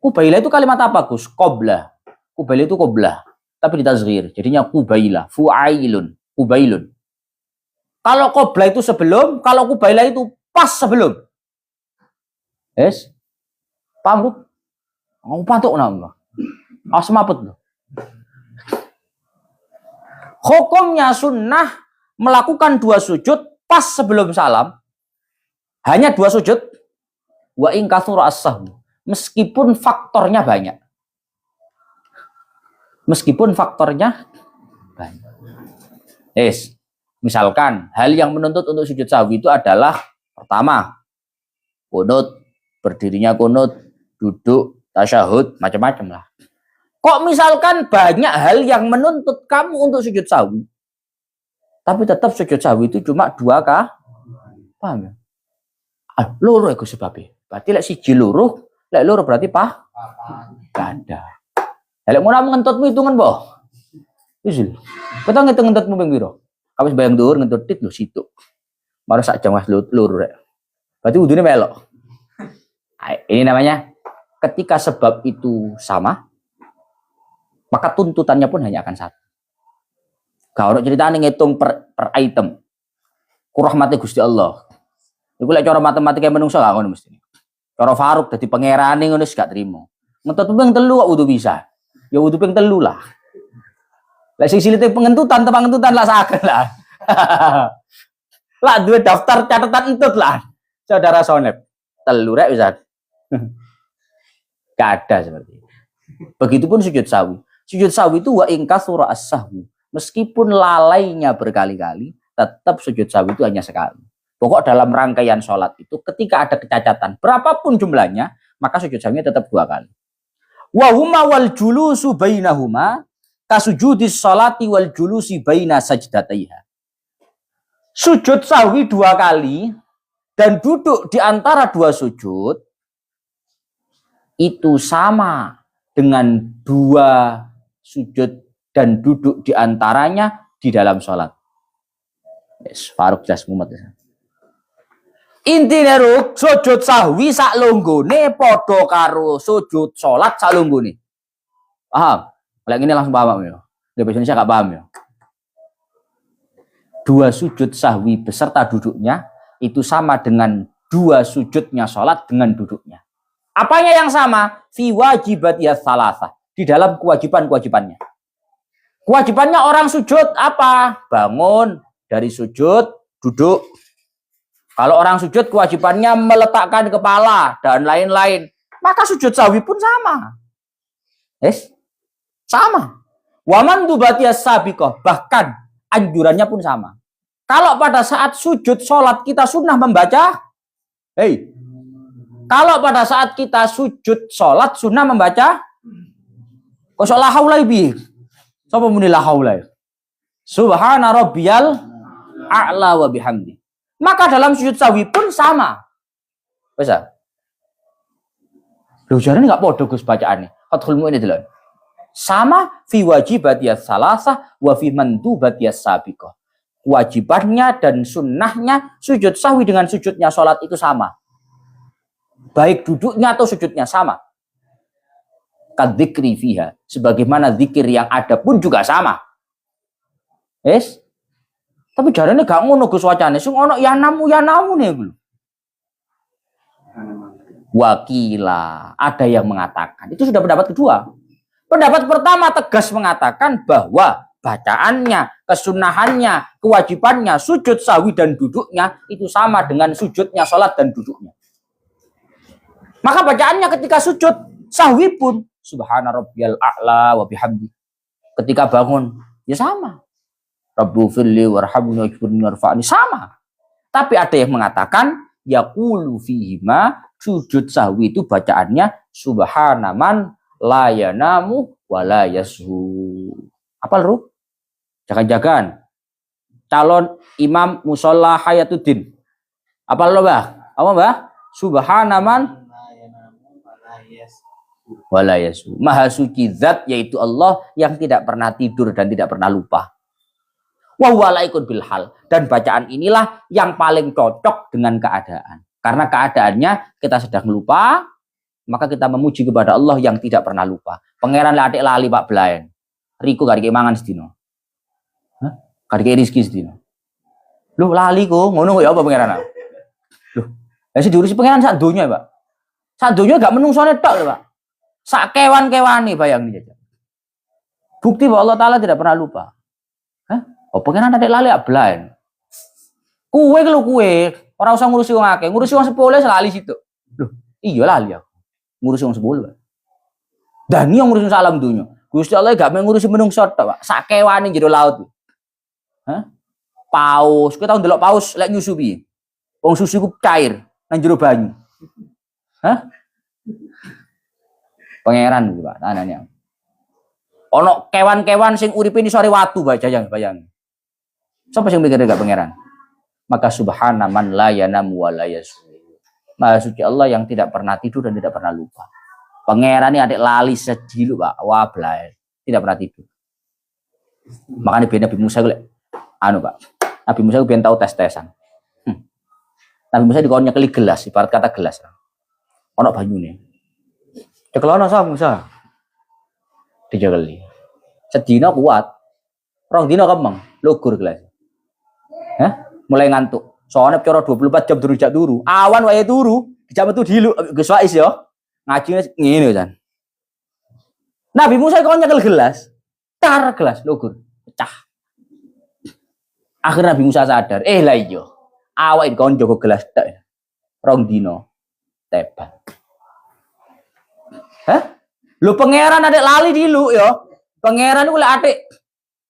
Ubaila itu kalimat apa, Gus? Qoblah. Ubaila itu qoblah. Tapi ditazghir, jadinya kubaila, fu'ailun, kubailun. Kalau qobla itu sebelum, kalau kubaila itu pas sebelum. Paham, Bu? Ngomong patuk nama. Semaput loh. Hukumnya sunnah melakukan 2 sujud pas sebelum salam. Hanya 2 sujud. Wa in katsura as-sahwu. Meskipun faktornya banyak. Misalkan hal yang menuntut untuk sujud sahwi itu adalah pertama, kunut, berdirinya kunut, duduk, tasyahud, macam-macam lah. Kok misalkan banyak hal yang menuntut kamu untuk sujud sahwi, tapi tetap sujud sahwi itu cuma 2 kah? Paham ya? Loro iku sebabnya. Berarti lek siji loro, lek loro berarti gak ada. Lek mau ngentutmu hitungan boh. Isul. Kita ngitung ngentutmu ping piro? Kabeh bayang dhuwur ngentut tit lho situ. Maro sak jam wis lur rek. Berarti udune melok. Ini namanya ketika sebab itu sama, maka tuntutannya pun hanya akan satu. Gak ono ceritane ngitung per item. Ku rahmate Gusti Allah. Iku lek cara matematika menungso gak ngono mesti. Cara Faruk dadi pangerane ngono gak trimo. Ngetut ping 3 kok wudu bisa. Ya wudu ping 3 lah. Lah sing silite pengentutan lah saken lah. Lah duwe daftar catatan entut lah. Saudara Sonep. 3 rek bisa. Gak ada seperti itu. Begitupun sujud sawi. Sujud sawi itu wa in kasura as-sahwu. Meskipun lalainya berkali-kali, tetap sujud sawi itu hanya sekali. Pokok dalam rangkaian sholat itu ketika ada kecacatan, berapapun jumlahnya, maka sujud sawi tetap 2 kali. Wa huma wal julusu bainahuma kasujudis sholati wal julusi baina sajdataiha. Sujud sawi 2 kali dan duduk di antara 2 sujud itu sama dengan 2 sujud dan duduk di antaranya di dalam sholat. Yes, Faruk jelas mumet. Intine ruk sujud sahwi sak longgone padha karo sujud sholat sak longgone. Paham? Kalau ini langsung paham ya. Di bahasa Indonesia gak paham ya. 2 sujud sahwi beserta duduknya itu sama dengan 2 sujudnya sholat dengan duduknya. Apanya yang sama? Fi wajibatiyas salasah. Di dalam kewajiban-kewajibannya. Kewajibannya orang sujud apa? Bangun dari sujud, duduk. Kalau orang sujud kewajibannya meletakkan kepala dan lain-lain. Maka sujud sahwi pun sama. Yes? Sama. Waman dubatiyas sabiqah. Bahkan anjurannya pun sama. Kalau pada saat sujud sholat kita sunnah membaca. Kalau pada saat kita sujud sholat sunnah membaca. Kosok la haula bi. Sapa muni la haula? Subhana rabbiyal a'la wa bihamdi. Maka dalam sujud sahwi pun sama. Bisa? Lho jarane enggak padha Gus bacaane. Fathul Mu'in itu lho. Sama fi wajibatiyas salasah wa fi mandubatiyas sabiqah. Kewajibannya dan sunnahnya sujud sahwi dengan sujudnya sholat itu sama. Baik duduknya atau sujudnya sama. Kadzikri fiha, sebagaimana zikir yang ada pun juga sama. Yes? Tapi jarane gak ngono Gus wacane, sing ono ya namu nih lho. Wakila, ada yang mengatakan, itu sudah pendapat kedua. Pendapat pertama tegas mengatakan bahwa bacaannya, kesunahannya, kewajibannya, sujud sahwi dan duduknya itu sama dengan sujudnya sholat dan duduknya. Maka bacaannya ketika sujud sahwi pun Subhana rabbiyal a'la wa bihamdi. Ketika bangun ya sama. Rabbu firli warhamni wajburni warfa'ni sama. Tapi ada yang mengatakan yaqulu fihima sujud sahwi itu bacaannya subhana man la yanamu wa la yashu. Apa lu? Jangan-jangan calon imam musalla Hayatuddin. Apa lo, Mbah? Apa, Mbah? Subhana man wala yasu. Maha suci zat yaitu Allah yang tidak pernah tidur dan tidak pernah lupa. Wa huwa laikun bil hal. Dan bacaan inilah yang paling cocok dengan keadaan. Karena keadaannya kita sedang lupa, maka kita memuji kepada Allah yang tidak pernah lupa. Pangeran adik lali Pak Belayan. Riku gak mangan sedino. Hah? Gak rezeki sedino. Loh lali kok ngono kok ya apa pangeran? Loh, lah sing diurusi pangeran sak donya, Pak. Sak donya gak menungsone tok lho, Pak. Sak kewan-kewane bayangin aja. Bukti bahwa Allah Ta'ala tidak pernah lupa. Hah? Oh, pengen adik lali ablain. Kue kalau kue, orang usah ngurusi wong akeh, ngurusi wong 10 lali situ. Loh, iya lali aku. Ngurusi wong 10. Dan yang ngurusi salam dunya. Gusti Allah gak ngurusi menungso tok, Pak. Sak kewane jero laut. Hah? Paus, kowe tau ndelok paus lek nyusu piye? Wong susu ku cair nang jero banyu. Hah? Pangeran gitu Pak, tanane. Ono kewan-kewan sing uripe ni sore watu bayang. Sapa sing mikir gak pangeran? Maka subhana man la yanamu wa la yasu. Maha suci Allah yang tidak pernah tidur dan tidak pernah lupa. Pangeran ini adik lali sejilu Pak, wah blay. Tidak pernah tidur. Makanya biar Nabi Musa Pak. Nabi Musa biar tahu tes-tesan. Nabi Musa dikawalnya keli gelas, ibarat kata gelas. Ono banyune. Cekelono sama Musa. Dijageli. Sedina kuat. Rong dina kemeng, lugur gelas. Hah? Mulai ngantuk. Soalnya cara 24 jam durujak turu. Awan wae turu, dijam metu dilu Gus Wais ya. Ngajine ngene kan. Nabi Musa kok nyekel gelas, tar gelas lugur, pecah. Akhirnya Nabi Musa sadar, lah iya, awake kon jogo gelas tek. Rong dino tebat. Hah? Lu pangeran adek lali dilu yo. Pangeran iku lek atik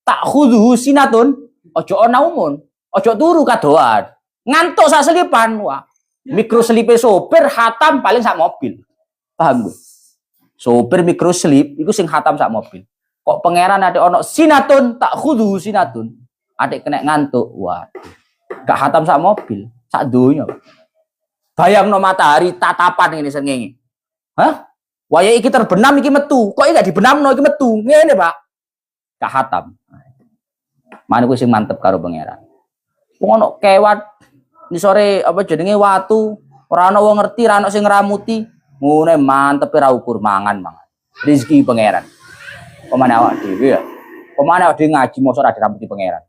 tak khuduhu sinatun, ojo naumun, ojo turu kadoan. Ngantuk sak selipan, wah. Mikro selipe sopir hatam paling sak mobil. Paham gue? Sopir mikro slip itu sing khatam sak mobil. Kok pangeran ada ono sinatun tak khudu sinatun. Adik kena ngantuk. Wah. Gak khatam sak mobil, sak donya. Bayangno matahari tatapan ini sengenge. Hah? Waya iki terbenam iki metu. Kok iki gak dibenamno iki metu. Ngene, Pak. Gak khatam. Mana kuwi sing mantep karo pangeran. Wong ono kewat ni sore apa jenenge watu, ora ono wong ngerti, ora ono sing ngeramuti. Ngene mantep ra ukur mangan. Rezeki pangeran. Pemane awak dhewe ya. Pemane awak dhewe ngaji mosok ra diramputi pangeran.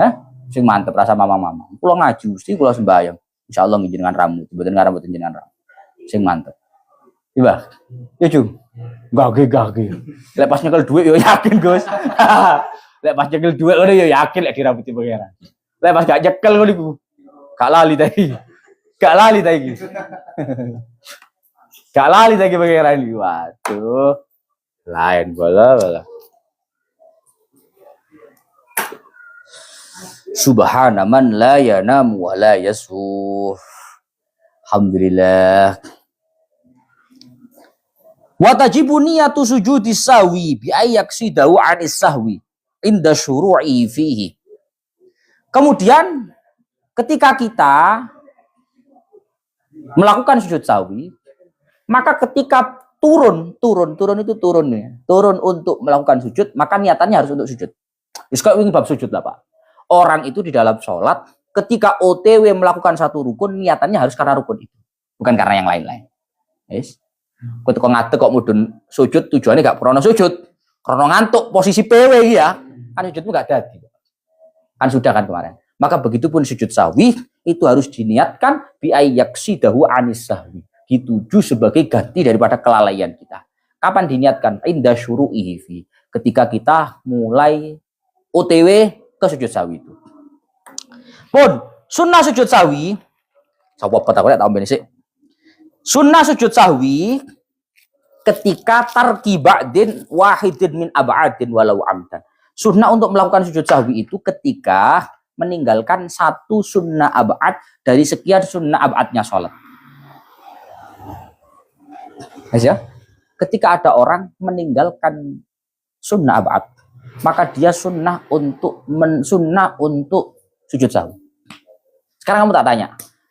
Hah? Sing mantep rasa mamang-mamang. Kula ngaji mesti kula sembayang. Insyaallah njenengan rambut, mboten ngarambut njenengan rambut. Sing mantep. Iya. Ya, Jung. Gage. Lek pas nyekel dhuwit yo yakin, Gus. Lek pas nyekel dhuwit ngono yo yakin lek diramputi pangeran. Lek pas gak nyekel ngono iku. Gak lali ta iki. Gak lali ta iki. Gak lali lagi pangeran iki. Waduh. Lain bola. Subhana man la yanamu wa la yasuh. Alhamdulillah. Wa tajibu niyatu sujudi sahwi bi ayyaksidahu anis sahwi inda syuru'i fihi. Kemudian ketika kita melakukan sujud sahwi, maka ketika turun itu turun ya. Turun untuk melakukan sujud, maka niatannya harus untuk sujud. Wis kok wingi bab sujud lah, Pak. Orang itu di dalam sholat, ketika OTW melakukan satu rukun, niatannya harus karena rukun itu, bukan karena yang lain-lain. Yes. Ketika ngadeg kok mudun sujud, tujuannya gak krono sujud, krono ngantuk posisi PW ya. Kan sujudmu gak jadi. Kan sudah kan kemarin. Maka begitupun sujud sahwi itu harus diniatkan bi ayyaksidahu anis sahwi. Dituju sebagai ganti daripada kelalaian kita. Kapan diniatkan? Inda syuru'ihi fi. Ketika kita mulai OTW ke sujud sahwi itu. Pun sunnah sujud sahwi, sapa tak tak tambahin sih. Sunnah sujud sahwi ketika tarki ba'din wahidin min ab'adin walau amdan. Sunnah untuk melakukan sujud sahwi itu ketika meninggalkan satu sunnah ab'ad dari sekian sunnah ab'adnya sholat. Ya, ketika ada orang meninggalkan sunnah ab'ad, maka dia sunnah untuk sujud sahwi. Sekarang kamu tak tanya,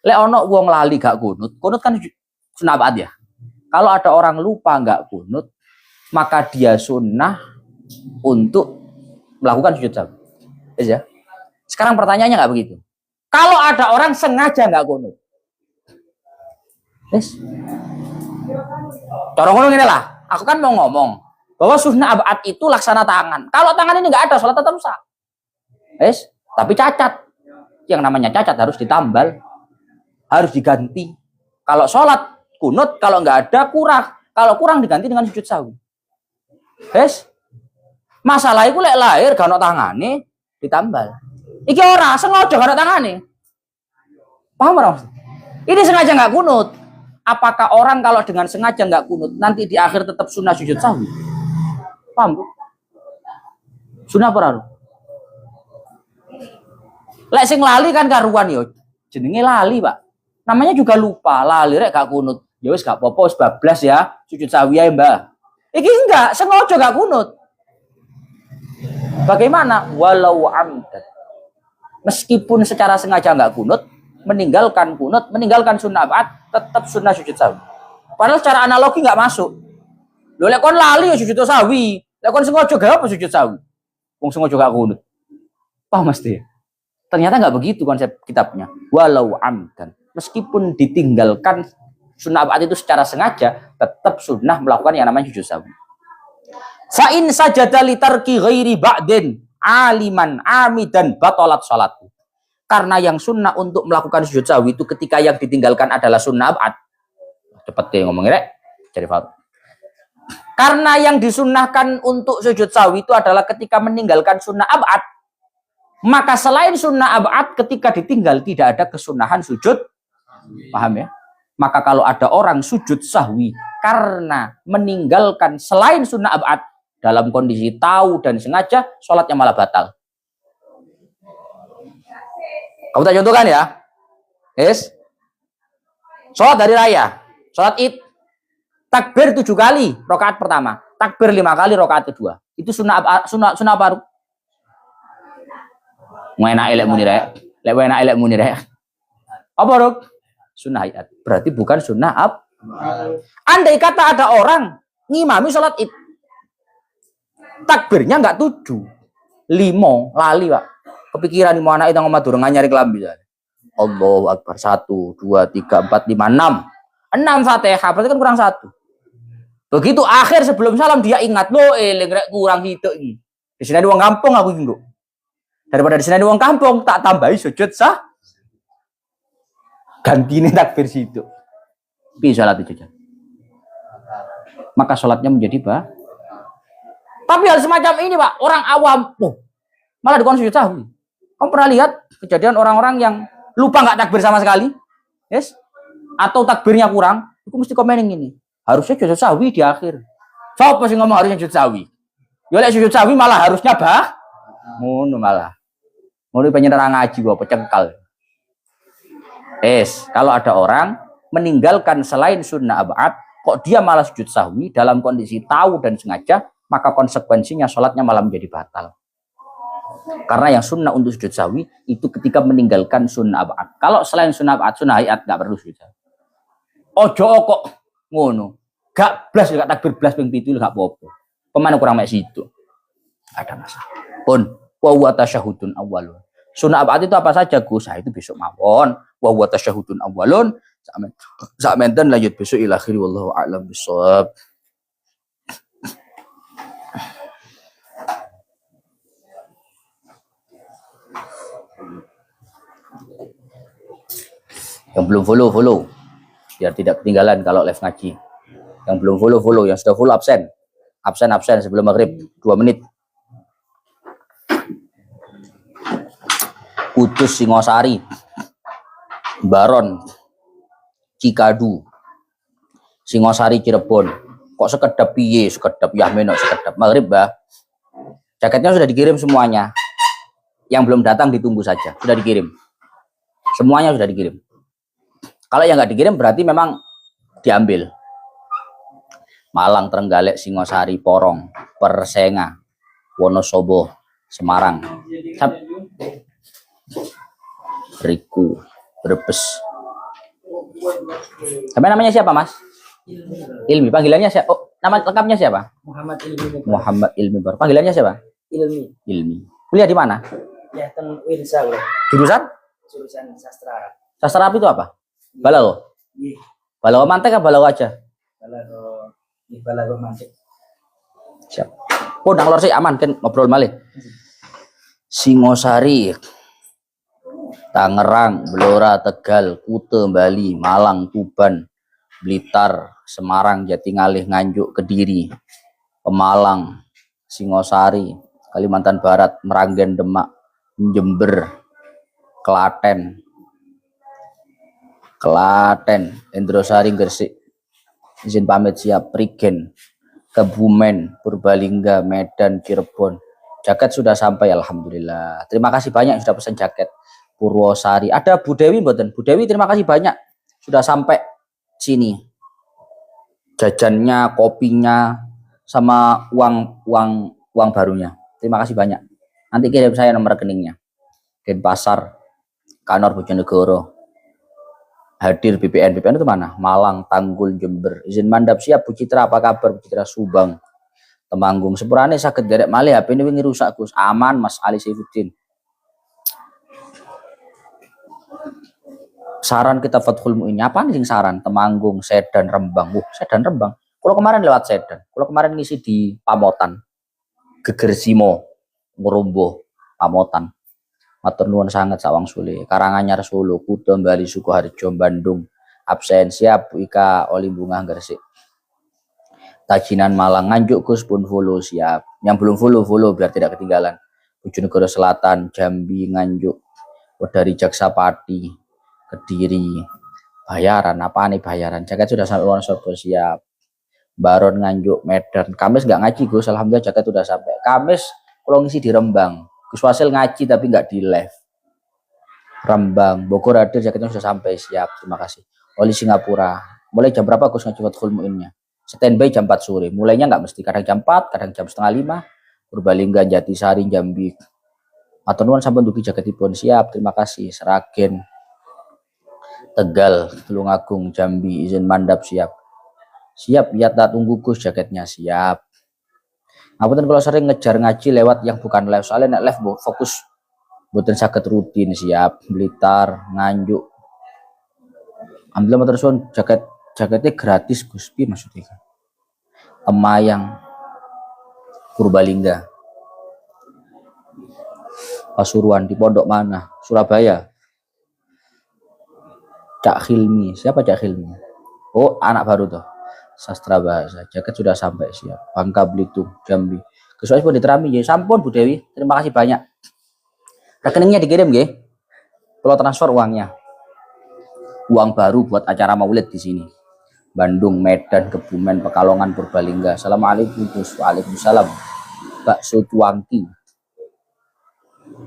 lek ono wong lali gak kunut kan sunnah ab'ad ya. Kalau ada orang lupa gak kunut, maka dia sunnah untuk melakukan sujud sahwi. Ya. Sekarang pertanyaannya nggak begitu. Kalau ada orang sengaja nggak kunut, yes. Cara ngomong ini lah, aku kan mau ngomong bahwa sunnah ab'ad itu laksana tangan. Kalau tangan ini nggak ada, sholat tetap sah. Yes, tapi cacat. Yang namanya cacat harus ditambal, harus diganti. Kalau sholat kunut, kalau nggak ada kurang. Kalau kurang diganti dengan sujud sahwi. Yes, masalah itu lek lahir gak ono tangane ditambal. Iki ora sengaja gak ono tangane. Paham ora? Ini sengaja nggak kunut. Apakah orang kalau dengan sengaja nggak kunut nanti di akhir tetap sunnah sujud sahwi? Paham? Sunnah apa? Lek sing lali kan karuan yo. Jenenge lali, Pak. Namanya juga lupa, lali rek gak kunut. Ya wis gak apa-apa, wis bablas ya, sujud sahwi ae, Mbah. Iki enggak, sengaja gak kunut. Bagaimana? Walau amdan. Meskipun secara sengaja nggak kunut, meninggalkan sunnah ab'ad, tetap sunnah sujud sahwi. Padahal secara analogi nggak masuk. Lho lek kon lali ya sujud sahwi, lek kon sengaja gak apa sujud sahwi. Wong sengaja gak kunut. Paham mesti ya? Ternyata nggak begitu konsep kitabnya. Walau amdan. Meskipun ditinggalkan sunnah ab'ad itu secara sengaja, tetap sunnah melakukan yang namanya sujud sahwi. Fa'in sajada litarki ghairi ba'din aliman amidan batalat salatu. Karena yang sunnah untuk melakukan sujud sahwi itu ketika yang ditinggalkan adalah sunnah ab'ad. Cepet deh ngomongin rek. Jadi Faruk. Karena yang disunnahkan untuk sujud sahwi itu adalah ketika meninggalkan sunnah ab'ad. Maka selain sunnah ab'ad, ketika ditinggal tidak ada kesunahan sujud. Paham ya? Maka kalau ada orang sujud sahwi karena meninggalkan selain sunnah ab'ad dalam kondisi tahu dan sengaja, sholatnya malah batal. Kamu tak contohkan ya? Yes. Sholat hari raya, sholat id, takbir 7 kali rakaat pertama, takbir 5 kali rakaat kedua. Itu sunnah apa? Enak elek muni rek. Lek enak elek muni rek. Apa, Ruk? Sunnah ayat. Berarti bukan sunnah ab. Andai kata ada orang ngimami sholat id, takbirnya enggak 7, 5, lali, Pak. Kepikiran mau anak itu ngomong durung nyari kelambi. Allahu Akbar. 1, 2, 3, 4, 5, 6. 6 Fatihah, berarti kan kurang 1. Begitu akhir sebelum salam dia ingat, lo rek kurang hidup ini. Di sini ada wong kampung aku ingin. Daripada di sini ada wong kampung, tak tambahi sujud sah. Ganti ini takbir situ. Bisa salat itu. Maka sholatnya menjadi Tapi hal semacam ini, Pak, orang awam, malah dikon sujud sahwi. Kamu pernah lihat kejadian orang-orang yang lupa nggak takbir sama sekali? Yes? Atau takbirnya kurang? Itu mesti komen ini. Harusnya sujud sahwi di akhir. Siapa sih ngomong harusnya sujud sahwi? Ya lek sujud sahwi malah harusnya ngono malah. Ngono pengen nerang ngaji gua pecengkal. Kalau ada orang meninggalkan selain sunnah ab'ad, kok dia malah sujud sahwi dalam kondisi tahu dan sengaja, maka konsekuensinya sholatnya malah menjadi batal. Karena yang sunnah untuk sujud sahwi itu ketika meninggalkan sunnah ab'ad. Kalau selain sunnah ab'ad, sunnah hayat nggak perlu sujud sahwi. Ojo kok ngono. Gak blas gak takbir blas ping 7 gak apa-apa. Pemane kurang mek situ. Ada masalah. Pun wa huwa tasyahudun awwalun. Sunnah ab'ad itu apa saja, Gus? Itu besok mawon. Wa huwa tasyahudun awwalun. Sak menten lanjut besok ila akhir wallahu a'lam bissawab. Yang belum follow biar tidak ketinggalan kalau live ngaji. Yang belum follow, yang sudah follow absen sebelum maghrib 2 menit. Kudus Singosari, Baron Cikadu, Singosari Cirebon. Kok sekedap piye? Sekedap ya menok sekedap maghrib, Mbah. Jaketnya sudah dikirim semuanya. Yang belum datang ditunggu saja. Sudah dikirim. Semuanya sudah dikirim. Kalau yang nggak dikirim berarti memang diambil. Malang, Trenggalek, Singosari, Porong, Persenga, Wonosobo, Semarang, Riku, Brebes. Sampai namanya siapa, Mas? Ilmi. Panggilannya siapa? Oh, nama lengkapnya siapa?
Muhammad Ilmi.
Muhammad Ilmi. Panggilannya siapa? Ilmi. Kuliah di mana?
Ya, teng Winsal.
Jurusan
sastra.
Sastra apa itu apa? Balago.
Iya.
Balago mantek apa balago aja?
Balago mantek.
Siap. Oh, nang lor sih aman kan ngobrol malih. Singosari, Tangerang, Blora, Tegal, Kute, Bali, Malang, Tuban, Blitar, Semarang, Jatingalih, Nganjuk, Kediri, Pemalang, Singosari, Kalimantan Barat, Meranggen, Demak, Jember, Klaten, Indrosari, Gresik. Izin pamit siap. Prigen, Kebumen, Purbalingga, Medan, Cirebon. Jaket sudah sampai, alhamdulillah. Terima kasih banyak yang sudah pesan jaket. Purwosari. Ada Bu Dewi mboten? Bu Dewi terima kasih banyak sudah sampai sini. Jajannya, kopinya, sama uang barunya. Terima kasih banyak. Nanti kirim saya nomor rekeningnya. Denpasar, Kanor Bojonegoro. Hadir BPN itu mana? Malang, Tanggul, Jember. Izin mandap siap. Bu Citra apa kabar? Bu Citra Subang, Temanggung. Sepurane saged derek malih HP ini wingi rusak, Gus. Aman, Mas Ali Saifuddin. Saran kita Fathul Mu'in. Apa nih saran? Temanggung, Sedan, Rembang. Sedan, Rembang. Kalau kemarin lewat Sedan. Kalau kemarin ngisi di Pamotan. Gegersimo, Ngerumbuh, Pamotan. Matur nuwun sangat Sawang Sule, Karanganyar Solo, Kuto, Bali, Sukoharjo, Bandung. Absen siap Bu Ika Oli Bunga Gresik. Tajinan Malang, Nganjuk Gus pun follow siap. Yang belum follow biar tidak ketinggalan. Bojonegoro Selatan, Jambi, Nganjuk, dari Jaksapati, Kediri, Bayaran, apa nih Bayaran? Jaket sudah sampai Wonosobo siap. Baron, Nganjuk, Medan. Kamis nggak ngaji Gus, alhamdulillah jaket sudah sampai. Kamis kalau ngisi di Rembang. Gus Wasil ngaji tapi nggak di live. Rembang, Bogor hadir, jaketnya sudah sampai siap. Terima kasih. Oli Singapura. Mulai jam berapa Gus ngaji Fathul Muinnya? Standby jam 4 sore. Mulainya nggak mesti, kadang jam 4, kadang jam setengah 5. Purbalingga, Jatisari, Jambi. Atau nuan sampun dugi jaketipun siap. Terima kasih. Seragen, Tegal, Tulungagung, Jambi, izin mandap siap. Siap, ya tak tunggu Gus jaketnya siap. Ngapunten kalau sering ngejar ngaji lewat yang bukan live, soalnya nek live fokus boten saged rutin siap. Blitar, Nganjuk. Alhamdulillah matur suwun, jaketnya gratis Gus, piye maksudnya? Temayang, Purbalingga, Pasuruan, di pondok mana? Surabaya. Cak Hilmi, siapa Cak Hilmi? Oh, anak baru tuh. Sastra bahasa, jaket sudah sampai siap. Bangka Belitung, Jambi. Kesuai pun diterami ya. Sampun Bu Dewi, terima kasih banyak. Rekeningnya dikirim nggih. Kalau transfer uangnya. Uang baru buat acara Maulid di sini. Bandung, Medan, Kebumen, Pekalongan, Purbalingga. Assalamualaikum Gus. Waalaikumsalam. Bakso Cuangki,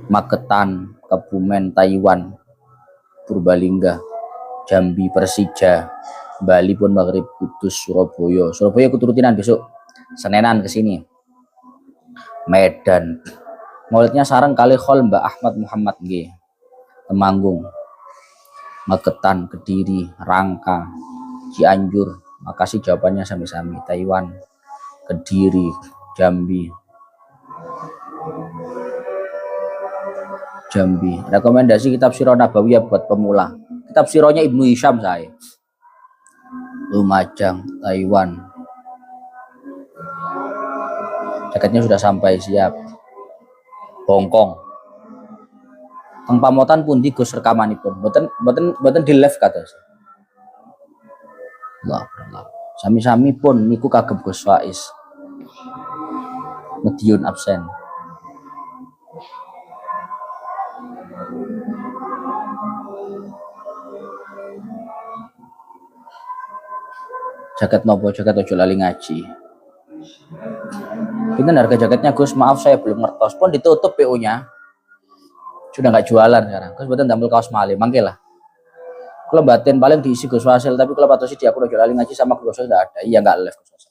Magetan, Kebumen, Taiwan, Purbalingga, Jambi, Persija, Bali pun Maghrib, Kudus, Surabaya. Surabaya keturutinan besok Senenan ke sini. Medan. Maulidnya sarang kali khol Mbak Ahmad Muhammad G. Temanggung, Magetan, Kediri, Rangka, Cianjur. Makasih jawabannya sami-sami. Taiwan, Kediri, Jambi. Rekomendasi kitab Sirah Nabawiyah buat pemula. Kitab Sirahnya Ibnu Hisham saya. Lumajang, Taiwan. Jaketnya sudah sampai siap. Hongkong. Teng Pamotan pun di Gus rekamanipun. Boten di live kata. Allah. Sami-sami pun niku kagem Gus Faiz. Mediun absen. Jaket nopo, jaket ojo lali ngaji. Pinten harga jaketnya Gus? Maaf saya belum ngertos. Pun ditutup PO-nya. Sudah nggak jualan sekarang. Gus boten damel kaos malih, mangke lah. Kalau batin paling diisi Gus Wasil, tapi kalau patosi dia aku ojo lali ngaji sama Gus Wasil enggak ada. Iya enggak live Gus Wasil.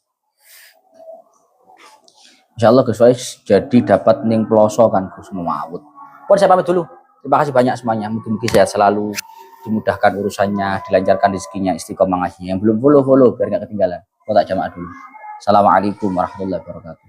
Insyaallah Gus Wasil jadi dapat ning ploso kan Gus mawut. Pun saya pamit dulu. Terima kasih banyak semuanya. Mungkin sehat selalu, dimudahkan urusannya, dilancarkan rezekinya, istiqomah ngajinya. Yang belum follow biar nggak ketinggalan. Kotak jamaah dulu. Assalamualaikum warahmatullahi wabarakatuh.